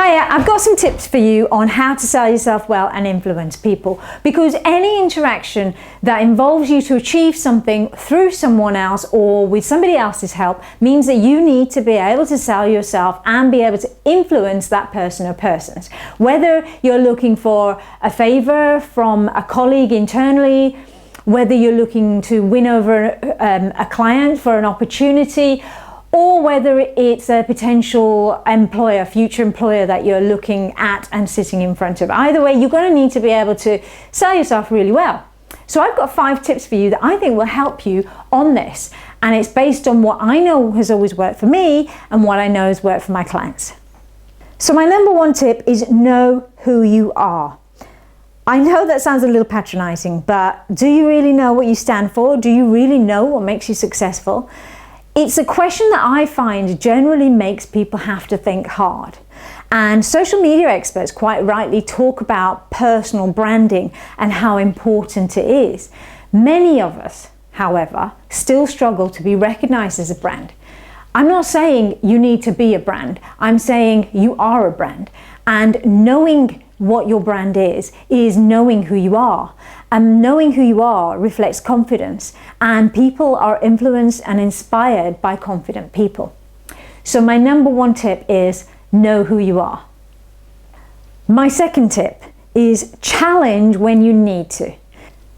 Hiya, I've got some tips for you on how to sell yourself well and influence people, because any interaction that involves you to achieve something through someone else or with somebody else's help means that you need to be able to sell yourself and be able to influence that person or persons. Whether you're looking for a favor from a colleague internally, whether you're looking to win over a client for an opportunity, or whether it's a potential employer, future employer that you're looking at and sitting in front of. Either way, you're going to need to be able to sell yourself really well. So I've got 5 tips for you that I think will help you on this. And it's based on what I know has always worked for me and what I know has worked for my clients. So my number 1 tip is know who you are. I know that sounds a little patronizing, but do you really know what you stand for? Do you really know what makes you successful? It's a question that I find generally makes people have to think hard. And social media experts quite rightly talk about personal branding and how important it is. Many of us, however, still struggle to be recognized as a brand. I'm not saying you need to be a brand. I'm saying you are a brand. And knowing what your brand is knowing who you are. And knowing who you are reflects confidence, and people are influenced and inspired by confident people. So my number 1 tip is know who you are. My second tip is challenge when you need to.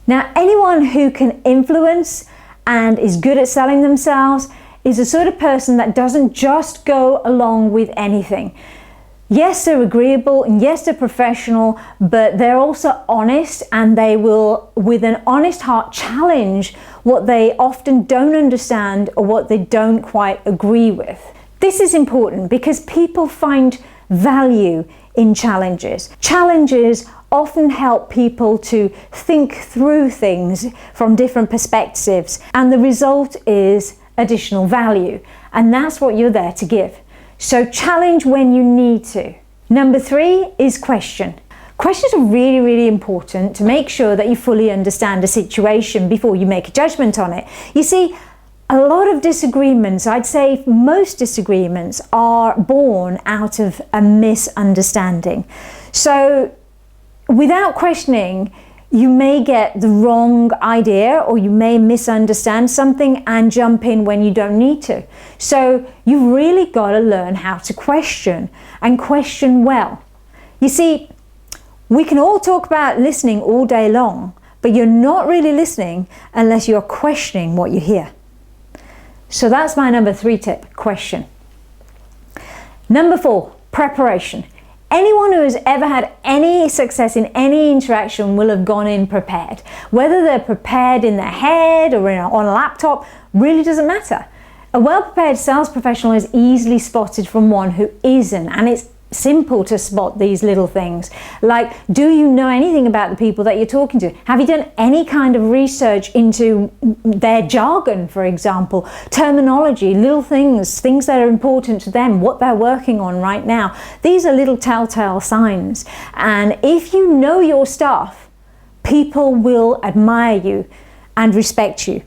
Now, anyone who can influence and is good at selling themselves is the sort of person that doesn't just go along with anything. Yes, they're agreeable and yes, they're professional, but they're also honest, and they will, with an honest heart, challenge what they often don't understand or what they don't quite agree with. This is important because people find value in challenges. Challenges often help people to think through things from different perspectives, and the result is additional value, and that's what you're there to give. So challenge when you need to. Number 3 is question. Questions are really, really important to make sure that you fully understand a situation before you make a judgment on it. You see, a lot of disagreements, I'd say most disagreements, are born out of a misunderstanding. So without questioning, you may get the wrong idea, or you may misunderstand something and jump in when you don't need to. So you've really got to learn how to question, and question well. You see, we can all talk about listening all day long, but you're not really listening unless you're questioning what you hear. So that's my number 3 tip, question. Number 4, preparation. Anyone who has ever had any success in any interaction will have gone in prepared. Whether they're prepared in their head or on a laptop really doesn't matter. A well-prepared sales professional is easily spotted from one who isn't, and it's simple to spot these little things. Like, do you know anything about the people that you're talking to? Have you done any kind of research into their jargon, for example, terminology, little things that are important to them, what they're working on right now? These are little telltale signs. And if you know your stuff, people will admire you and respect you.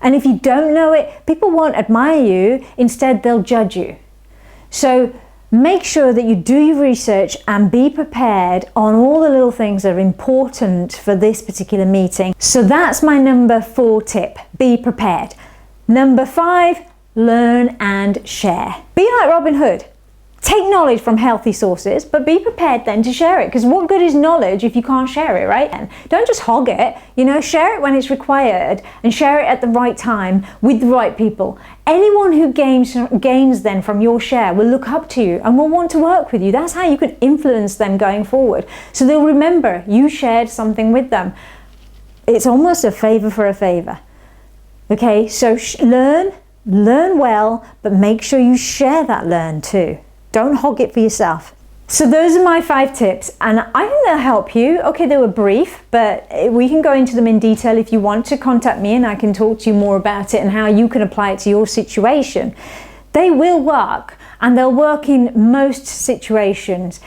And if you don't know it, people won't admire you. Instead, they'll judge you. So make sure that you do your research and be prepared on all the little things that are important for this particular meeting. So that's my number 4 tip, be prepared. Number 5, learn and share. Be like Robin Hood. Take knowledge from healthy sources, but be prepared then to share it, because what good is knowledge if you can't share it, right? And don't just hog it, share it when it's required, and share it at the right time with the right people. Anyone who gains then from your share will look up to you and will want to work with you. That's how you can influence them going forward. So they'll remember you shared something with them. It's almost a favor for a favor. Okay, so learn well, but make sure you share that learn too. Don't hog it for yourself. So those are my 5 tips, and I think they'll help you. Okay, they were brief, but we can go into them in detail if you want to contact me, and I can talk to you more about it and how you can apply it to your situation. They will work, and they'll work in most situations.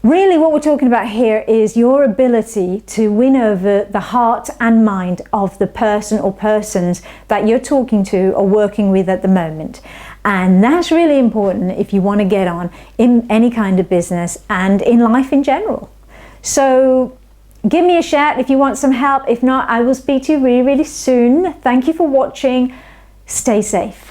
Really, what we're talking about here is your ability to win over the heart and mind of the person or persons that you're talking to or working with at the moment. And that's really important if you want to get on in any kind of business and in life in general. So give me a shout if you want some help. If not, I will speak to you really, really soon. Thank you for watching. Stay safe.